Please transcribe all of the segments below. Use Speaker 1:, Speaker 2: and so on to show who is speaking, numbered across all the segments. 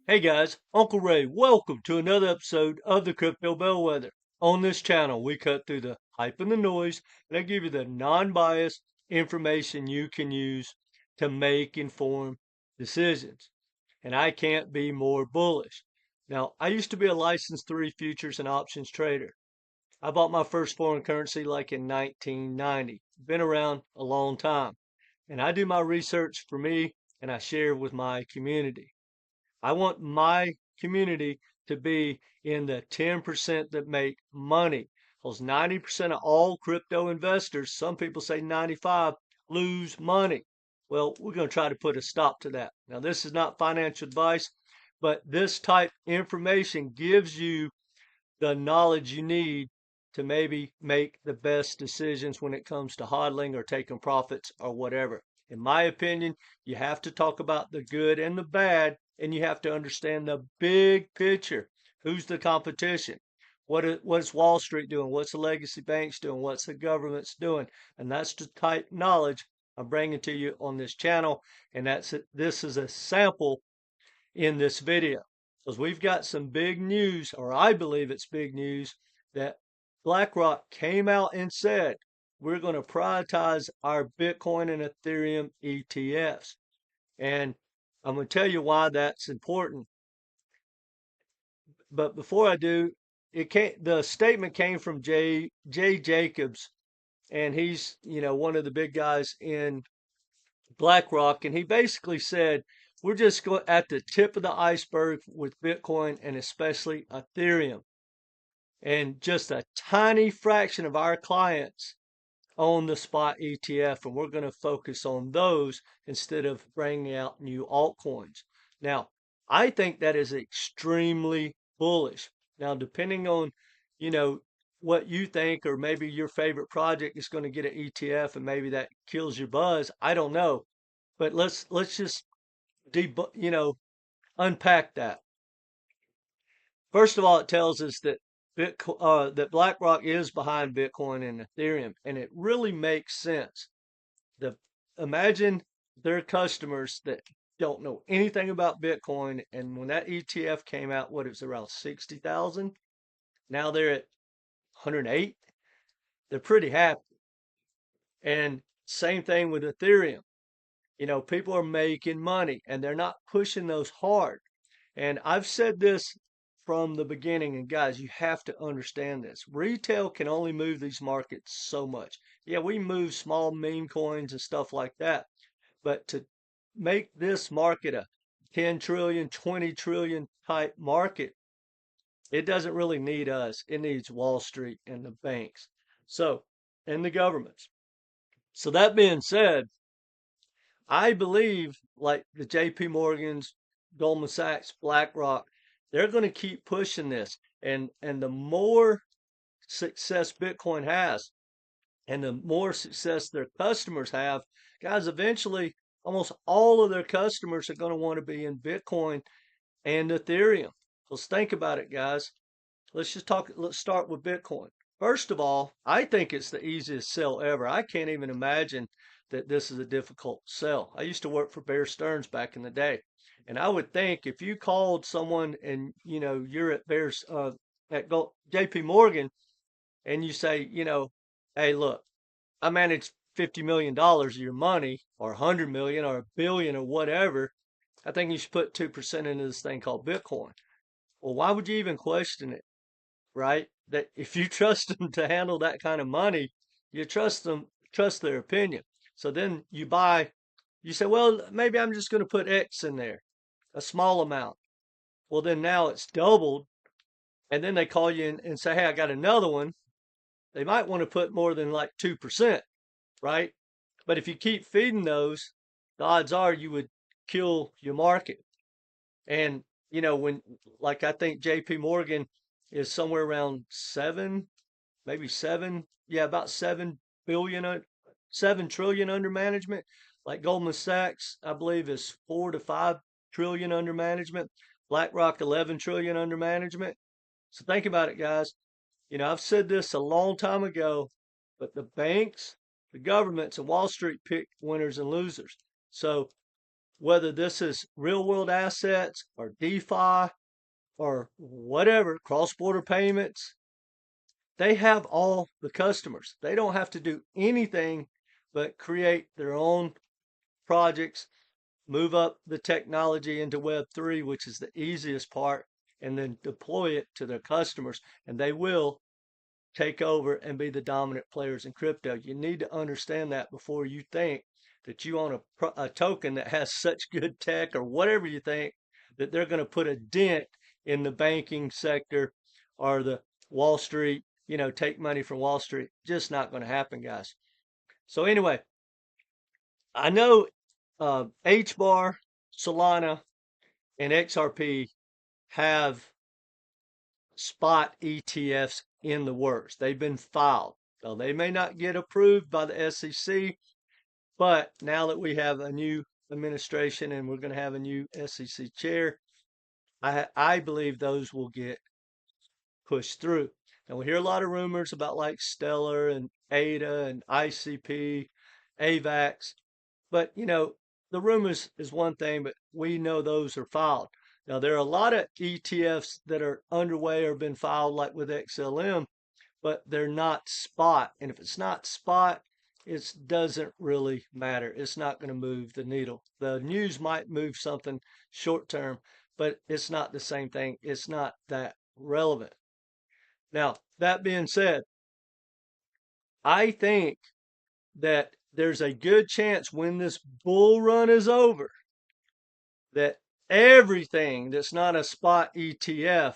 Speaker 1: Hey guys, Uncle Ray, welcome to another episode of the Crypto Bellwether. On this channel, we cut through the hype and the noise, and I give you the non-biased information you can use to make informed decisions. And I can't be more bullish. Now, I used to be a licensed 3 futures and options trader. I bought my first foreign currency like in 1990. Been around a long time. And I do my research for me and I share with my community. I want my community to be in the 10% that make money. Because 90% of all crypto investors, some people say 95, lose money. Well, we're going to try to put a stop to that. Now, this is not financial advice, but this type information gives you the knowledge you need to maybe make the best decisions when it comes to hodling or taking profits or whatever. In my opinion, you have to talk about the good and the bad, and you have to understand the big picture. Who's the competition? What's Wall Street doing? What's the legacy banks doing? What's the government's doing? And that's the type knowledge I'm bringing to you on this channel. And this is a sample in this video, because we've got some big news, or I believe it's big news, that BlackRock came out and said we're going to prioritize our Bitcoin and Ethereum ETFs. And I'm going to tell you why that's important. But before I do, the statement came from Jay Jacobs, and he's, one of the big guys in BlackRock, and he basically said, we're just at the tip of the iceberg with Bitcoin and especially Ethereum. And just a tiny fraction of our clients own the SPOT ETF, and we're going to focus on those instead of bringing out new altcoins. Now, I think that is extremely bullish. Now, depending on, what you think, or maybe your favorite project is going to get an ETF and maybe that kills your buzz, I don't know. But let's just unpack that. First of all, it tells us that that BlackRock is behind Bitcoin and Ethereum, and it really makes sense. Imagine their customers that don't know anything about Bitcoin, and when that ETF came out, it was around 60,000. Now they're at 108. They're pretty happy. And same thing with Ethereum. People are making money and they're not pushing those hard. And I've said this from the beginning, and guys, you have to understand this. Retail can only move these markets so much. Yeah, we move small meme coins and stuff like that. But to make this market a 10 trillion, 20 trillion type market, it doesn't really need us. It needs Wall Street and the banks. And the governments. So that being said, I believe like the JP Morgans, Goldman Sachs, BlackRock, they're going to keep pushing this. And the more success Bitcoin has and the more success their customers have, guys, eventually almost all of their customers are going to want to be in Bitcoin and Ethereum. Let's think about it, guys. Let's start with Bitcoin. First of all, I think it's the easiest sell ever. I can't even imagine that this is a difficult sell. I used to work for Bear Stearns back in the day. And I would think if you called someone and, you're at JP Morgan and you say, hey, look, I manage $50 million of your money, or 100 million or a billion or whatever. I think you should put 2% into this thing called Bitcoin. Well, why would you even question it? Right? That if you trust them to handle that kind of money, you trust their opinion. So then you say, well, maybe I'm just going to put X in there, a small amount. Well, then now it's doubled. And then they call you and say, hey, I got another one. They might want to put more than like 2%, right? But if you keep feeding those, the odds are you would kill your market. And, I think JP Morgan is somewhere around about 7 trillion under management. Like Goldman Sachs, I believe, is 4 to 5 trillion under management. BlackRock, 11 trillion under management. So think about it, guys. I've said this a long time ago, but the banks, the governments, and Wall Street pick winners and losers. So whether this is real world assets or DeFi or whatever, cross-border payments, they have all the customers. They don't have to do anything but create their own projects, move up the technology into Web3, which is the easiest part, and then deploy it to their customers, and they will take over and be the dominant players in crypto. You need to understand that before you think that you own a token that has such good tech or whatever you think that they're going to put a dent in the banking sector or the Wall Street, take money from Wall Street. Just not going to happen, guys. So anyway, I know HBAR, Solana, and XRP have SPOT ETFs in the works. They've been filed. Now, they may not get approved by the SEC, but now that we have a new administration and we're going to have a new SEC chair, I believe those will get pushed through. And we hear a lot of rumors about like Stellar and ADA and ICP, AVAX, but the rumors is one thing, but we know those are filed. Now, there are a lot of ETFs that are underway or been filed, like with XLM, but they're not SPOT. And if it's not SPOT, it doesn't really matter. It's not going to move the needle. The news might move something short term, but it's not the same thing. It's not that relevant. Now, that being said, I think that there's a good chance when this bull run is over that everything that's not a SPOT ETF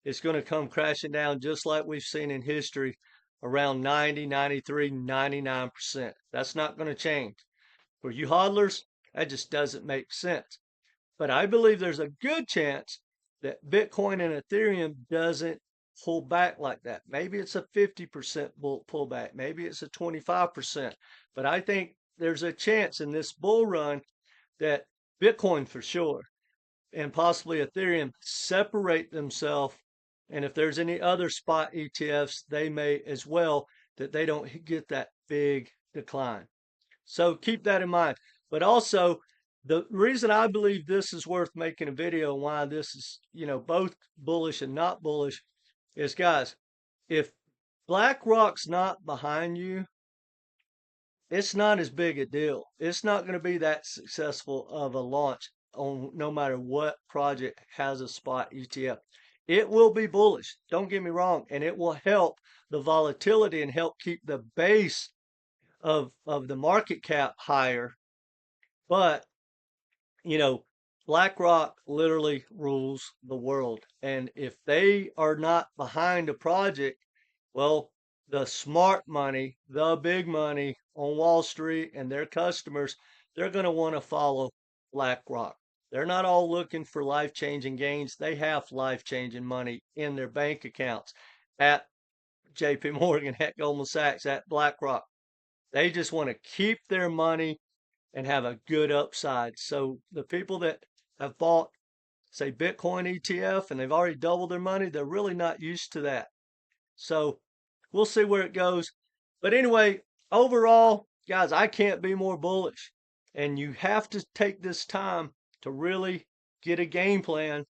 Speaker 1: is going to come crashing down just like we've seen in history around 90, 93, 99%. That's not going to change. For you hodlers, that just doesn't make sense. But I believe there's a good chance that Bitcoin and Ethereum doesn't pull back like that. Maybe it's a 50% pullback. Maybe it's a 25%. But I think there's a chance in this bull run that Bitcoin for sure and possibly Ethereum separate themselves. And if there's any other SPOT ETFs, they may as well, that they don't get that big decline. So keep that in mind. But also, the reason I believe this is worth making a video and why this is, both bullish and not bullish is, guys, if BlackRock's not behind you, it's not as big a deal. It's not going to be that successful of a launch on no matter what project has a SPOT ETF. It will be bullish, don't get me wrong, and it will help the volatility and help keep the base of the market cap higher. But, BlackRock literally rules the world. And if they are not behind a project, well, the smart money, the big money on Wall Street and their customers, they're going to want to follow BlackRock. They're not all looking for life-changing gains. They have life-changing money in their bank accounts at JP Morgan, at Goldman Sachs, at BlackRock. They just want to keep their money and have a good upside. So the people that have bought, say, Bitcoin ETF and they've already doubled their money, they're really not used to that. So we'll see where it goes. But anyway, overall, guys, I can't be more bullish. And you have to take this time to really get a game plan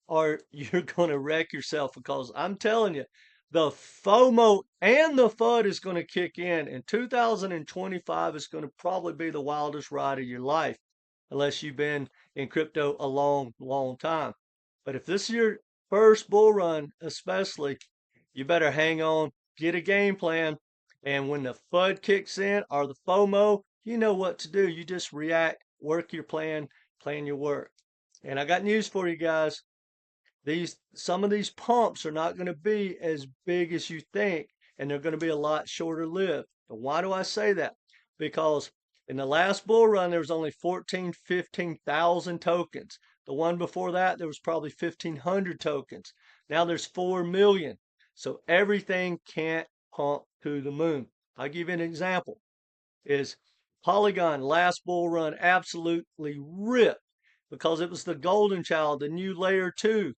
Speaker 1: or you're going to wreck yourself, because I'm telling you, the FOMO and the FUD is going to kick in. And 2025 is going to probably be the wildest ride of your life, unless you've been in crypto a long, long time. But if this is your first bull run, especially, you better hang on, get a game plan. And when the FUD kicks in or the FOMO, you know what to do. You just react, work your plan your work. And I got news for you guys. Some of these pumps are not going to be as big as you think, and they're going to be a lot shorter lived. But why do I say that? Because in the last bull run, there was only 14, 15,000 tokens. The one before that, there was probably 1,500 tokens. Now there's 4 million. So everything can't pump to the moon. I'll give you an example. Is Polygon last bull run absolutely ripped because it was the golden child, the new layer 2.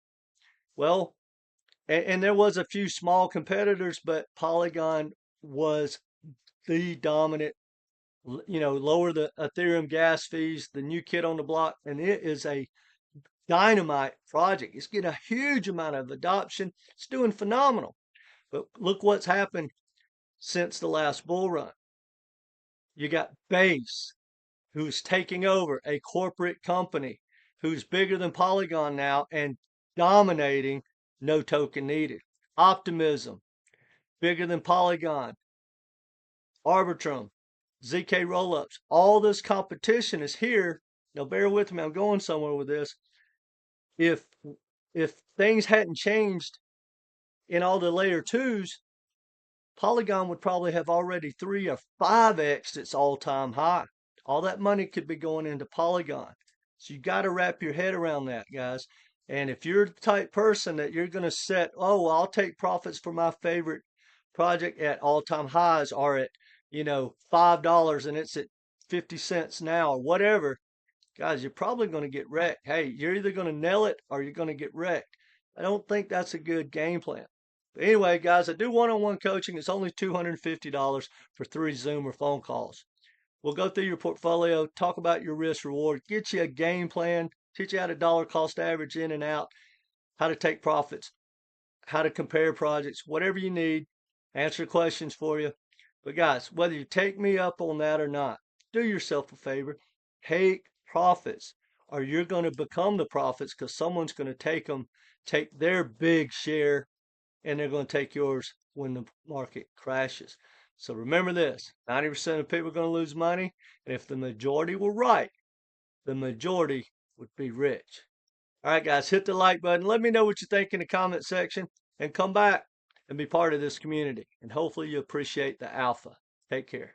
Speaker 1: Well, and there was a few small competitors, but Polygon was the dominant lower the Ethereum gas fees, the new kid on the block, and it is a dynamite project. It's getting a huge amount of adoption. It's doing phenomenal. But look what's happened since the last bull run. You got Base, who's taking over a corporate company, who's bigger than Polygon now and dominating, no token needed. Optimism, bigger than Polygon. Arbitrum, ZK rollups. All this competition is here. Now bear with me, I'm going somewhere with this. If things hadn't changed in all the layer twos, Polygon would probably have already 3 or 5x its all-time high. All that money could be going into Polygon. So you got to wrap your head around that, guys. And if you're the type person that you're going to set, oh, I'll take profits for my favorite project at all-time highs, or at, $5 and it's at 50 cents now, or whatever, guys, you're probably going to get wrecked. Hey, you're either going to nail it or you're going to get wrecked. I don't think that's a good game plan. But anyway, guys, I do one-on-one coaching. It's only $250 for 3 Zoom or phone calls. We'll go through your portfolio, talk about your risk reward, get you a game plan, teach you how to dollar cost average in and out, how to take profits, how to compare projects, whatever you need, answer questions for you. But guys, whether you take me up on that or not, do yourself a favor, take profits, or you're going to become the profits, because someone's going to take their big share, and they're going to take yours when the market crashes. So remember this, 90% of people are going to lose money, and if the majority were right, the majority would be rich. All right, guys, hit the like button. Let me know what you think in the comment section, and come back and be part of this community. And hopefully you appreciate the alpha. Take care.